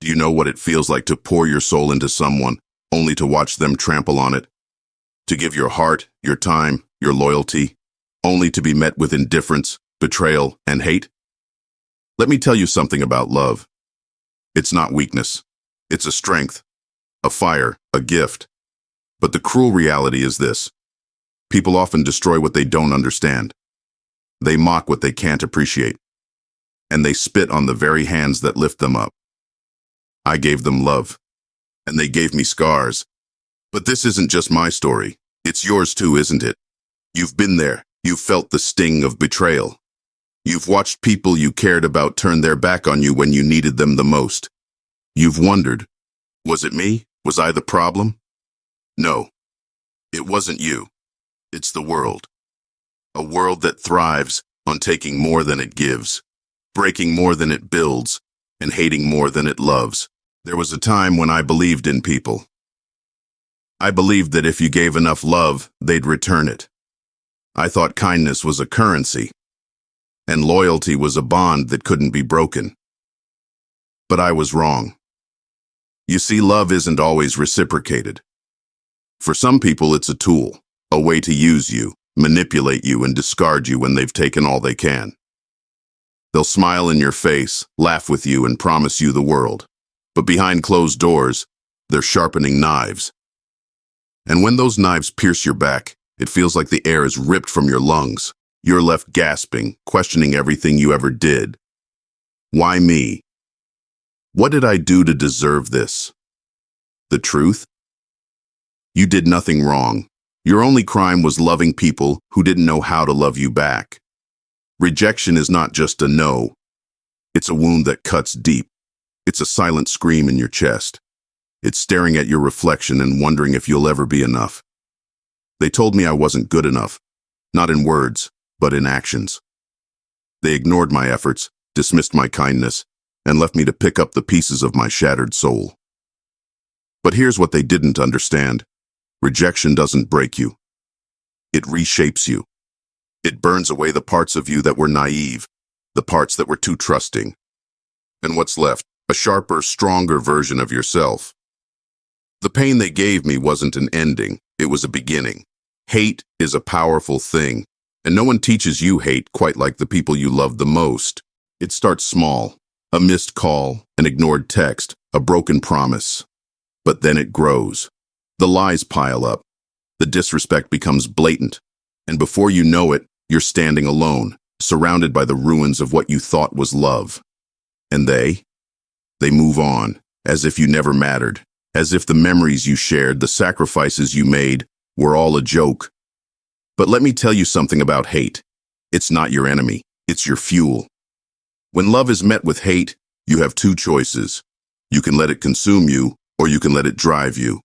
Do you know what it feels like to pour your soul into someone, only to watch them trample on it? To give your heart, your time, your loyalty, only to be met with indifference, betrayal, and hate? Let me tell you something about love. It's not weakness. It's a strength, a fire, a gift. But the cruel reality is this. People often destroy what they don't understand. They mock what they can't appreciate. And they spit on the very hands that lift them up. I gave them love, and they gave me scars. But this isn't just my story. It's yours too, isn't it? You've been there. You've felt the sting of betrayal. You've watched people you cared about turn their back on you when you needed them the most. You've wondered, was it me? Was I the problem? No, it wasn't you. It's the world. A world that thrives on taking more than it gives, breaking more than it builds, and hating more than it loves. There was a time when I believed in people. I believed that if you gave enough love, they'd return it. I thought kindness was a currency, and loyalty was a bond that couldn't be broken. But I was wrong. You see, love isn't always reciprocated. For some people, it's a tool, a way to use you, manipulate you, and discard you when they've taken all they can. They'll smile in your face, laugh with you, and promise you the world. But behind closed doors, they're sharpening knives. And when those knives pierce your back, it feels like the air is ripped from your lungs. You're left gasping, questioning everything you ever did. Why me? What did I do to deserve this? The truth? You did nothing wrong. Your only crime was loving people who didn't know how to love you back. Rejection is not just a no. It's a wound that cuts deep. It's a silent scream in your chest. It's staring at your reflection and wondering if you'll ever be enough. They told me I wasn't good enough, not in words, but in actions. They ignored my efforts, dismissed my kindness, and left me to pick up the pieces of my shattered soul. But here's what they didn't understand. Rejection doesn't break you. It reshapes you. It burns away the parts of you that were naive, the parts that were too trusting. And what's left? A sharper, stronger version of yourself. The pain they gave me wasn't an ending, it was a beginning. Hate is a powerful thing, and no one teaches you hate quite like the people you love the most. It starts small, a missed call, an ignored text, a broken promise. But then it grows. The lies pile up. The disrespect becomes blatant. And before you know it, you're standing alone, surrounded by the ruins of what you thought was love. And they move on, as if you never mattered, as if the memories you shared, the sacrifices you made, were all a joke. But let me tell you something about hate. It's not your enemy, it's your fuel. When love is met with hate, you have two choices. You can let it consume you, or you can let it drive you.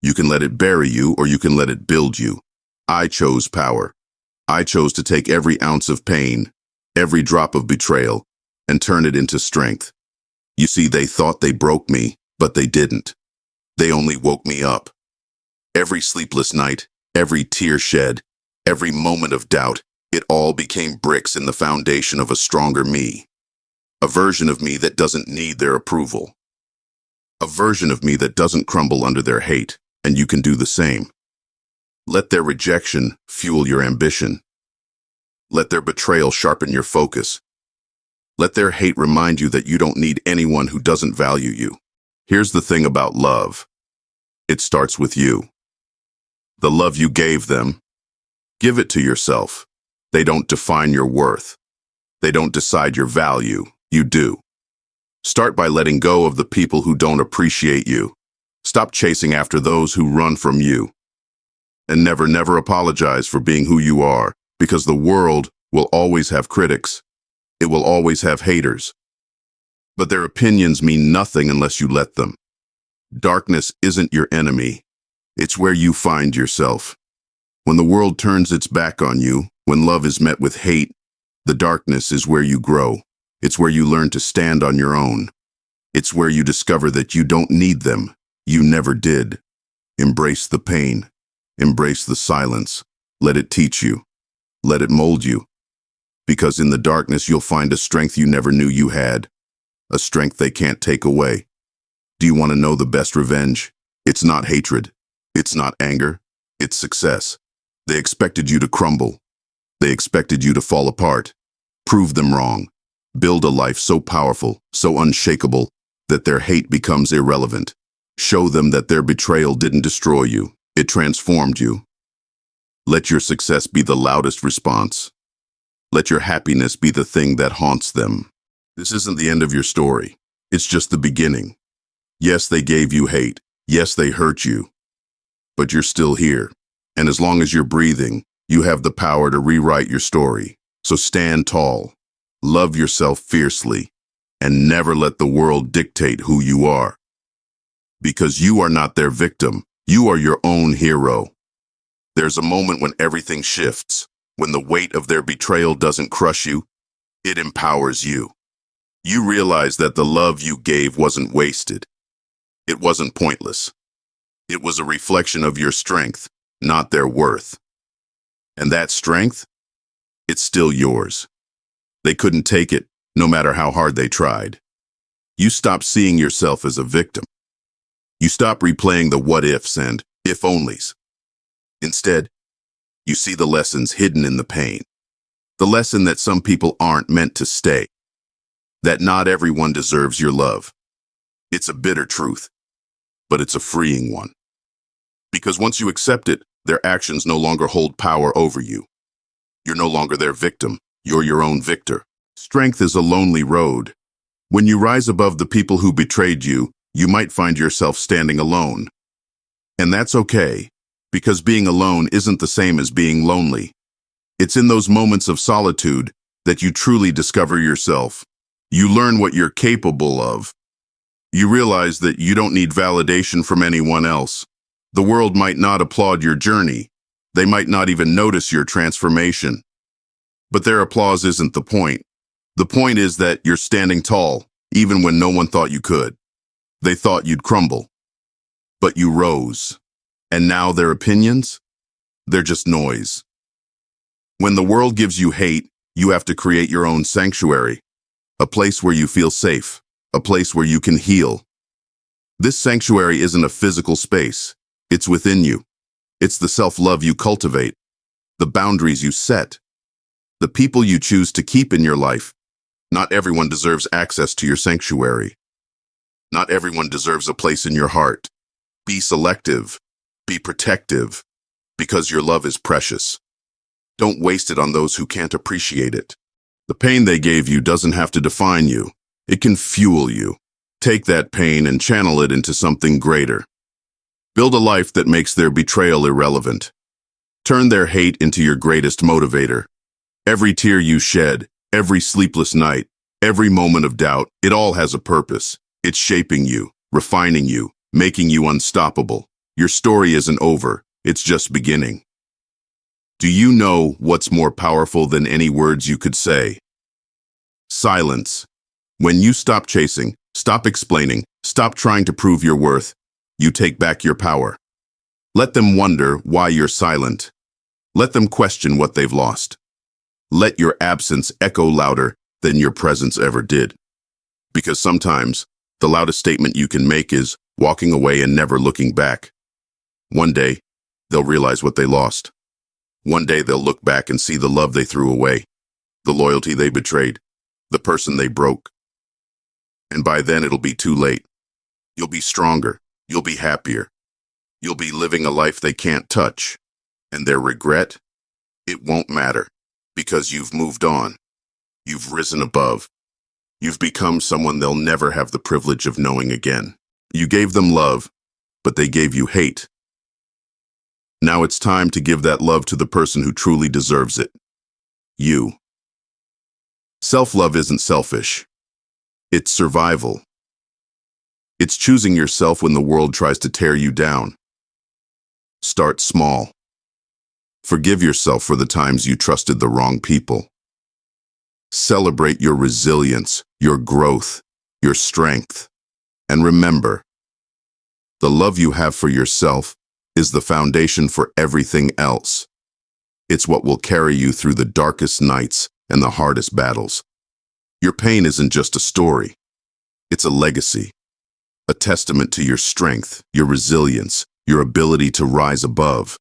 You can let it bury you, or you can let it build you. I chose power. I chose to take every ounce of pain, every drop of betrayal, and turn it into strength. You see, they thought they broke me, but they didn't. They only woke me up. Every sleepless night, every tear shed, every moment of doubt, it all became bricks in the foundation of a stronger me. A version of me that doesn't need their approval. A version of me that doesn't crumble under their hate, and you can do the same. Let their rejection fuel your ambition. Let their betrayal sharpen your focus. Let their hate remind you that you don't need anyone who doesn't value you. Here's the thing about love. It starts with you. The love you gave them, give it to yourself. They don't define your worth. They don't decide your value. You do. Start by letting go of the people who don't appreciate you. Stop chasing after those who run from you. And never apologize for being who you are, because the world will always have critics. It will always have haters. But their opinions mean nothing unless you let them. Darkness isn't your enemy. It's where you find yourself. When the world turns its back on you, when love is met with hate, the darkness is where you grow. It's where you learn to stand on your own. It's where you discover that you don't need them. You never did. Embrace the pain. Embrace the silence. Let it teach you. Let it mold you. Because in the darkness, you'll find a strength you never knew you had. A strength they can't take away. Do you want to know the best revenge? It's not hatred. It's not anger. It's success. They expected you to crumble. They expected you to fall apart. Prove them wrong. Build a life so powerful, so unshakable, that their hate becomes irrelevant. Show them that their betrayal didn't destroy you. It transformed you. Let your success be the loudest response. Let your happiness be the thing that haunts them. This isn't the end of your story. It's just the beginning. Yes, they gave you hate. Yes, they hurt you. But you're still here. And as long as you're breathing, you have the power to rewrite your story. So stand tall, love yourself fiercely, and never let the world dictate who you are. Because you are not their victim. You are your own hero. There's a moment when everything shifts, when the weight of their betrayal doesn't crush you, it empowers you. You realize that the love you gave wasn't wasted. It wasn't pointless. It was a reflection of your strength, not their worth. And that strength, it's still yours. They couldn't take it, no matter how hard they tried. You stop seeing yourself as a victim. You stop replaying the what-ifs and if-onlys. Instead, you see the lessons hidden in the pain. The lesson that some people aren't meant to stay. That not everyone deserves your love. It's a bitter truth, but it's a freeing one. Because once you accept it, their actions no longer hold power over you. You're no longer their victim. You're your own victor. Strength is a lonely road. When you rise above the people who betrayed you, you might find yourself standing alone. And that's okay, because being alone isn't the same as being lonely. It's in those moments of solitude that you truly discover yourself. You learn what you're capable of. You realize that you don't need validation from anyone else. The world might not applaud your journey. They might not even notice your transformation. But their applause isn't the point. The point is that you're standing tall, even when no one thought you could. They thought you'd crumble. But you rose. And now their opinions? They're just noise. When the world gives you hate, you have to create your own sanctuary. A place where you feel safe. A place where you can heal. This sanctuary isn't a physical space. It's within you. It's the self-love you cultivate. The boundaries you set. The people you choose to keep in your life. Not everyone deserves access to your sanctuary. Not everyone deserves a place in your heart. Be selective. Be protective. Because your love is precious. Don't waste it on those who can't appreciate it. The pain they gave you doesn't have to define you. It can fuel you. Take that pain and channel it into something greater. Build a life that makes their betrayal irrelevant. Turn their hate into your greatest motivator. Every tear you shed, every sleepless night, every moment of doubt, it all has a purpose. It's shaping you, refining you, making you unstoppable. Your story isn't over. It's just beginning. Do you know what's more powerful than any words you could say? Silence. When you stop chasing, stop explaining, stop trying to prove your worth, you take back your power. Let them wonder why you're silent. Let them question what they've lost. Let your absence echo louder than your presence ever did. Because sometimes, the loudest statement you can make is walking away and never looking back. One day, they'll realize what they lost. One day they'll look back and see the love they threw away, the loyalty they betrayed, the person they broke. And by then it'll be too late. You'll be stronger. You'll be happier. You'll be living a life they can't touch. And their regret, it won't matter, because you've moved on. You've risen above. You've become someone they'll never have the privilege of knowing again. You gave them love, but they gave you hate. Now it's time to give that love to the person who truly deserves it. You. Self-love isn't selfish. It's survival. It's choosing yourself when the world tries to tear you down. Start small. Forgive yourself for the times you trusted the wrong people. Celebrate your resilience, your growth, your strength. And remember, the love you have for yourself is the foundation for everything else. It's what will carry you through the darkest nights and the hardest battles. Your pain isn't just a story. It's a legacy. a testament to your strength, your resilience, your ability to rise above.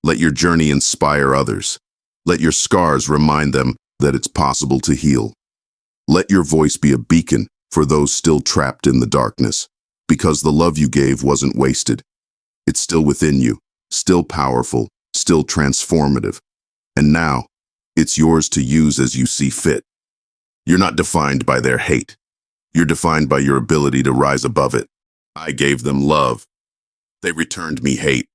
Let your journey inspire others. Let your scars remind them that it's possible to heal. Let your voice be a beacon for those still trapped in the darkness, because the love you gave wasn't wasted. It's still within you, still powerful, still transformative. And now, it's yours to use as you see fit. You're not defined by their hate. You're defined by your ability to rise above it. I gave them love. They returned me hate.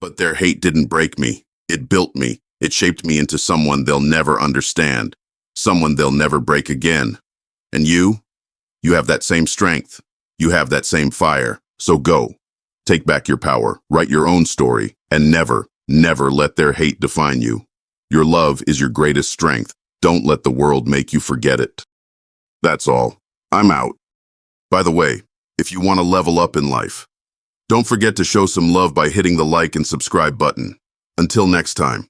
But their hate didn't break me. It built me. It shaped me into someone they'll never understand, someone they'll never break again. And you have that same strength. You have that same fire. So go. Take back your power, write your own story, and never, never let their hate define you. Your love is your greatest strength. Don't let the world make you forget it. That's all. I'm out. By the way, if you want to level up in life, don't forget to show some love by hitting the like and subscribe button. Until next time.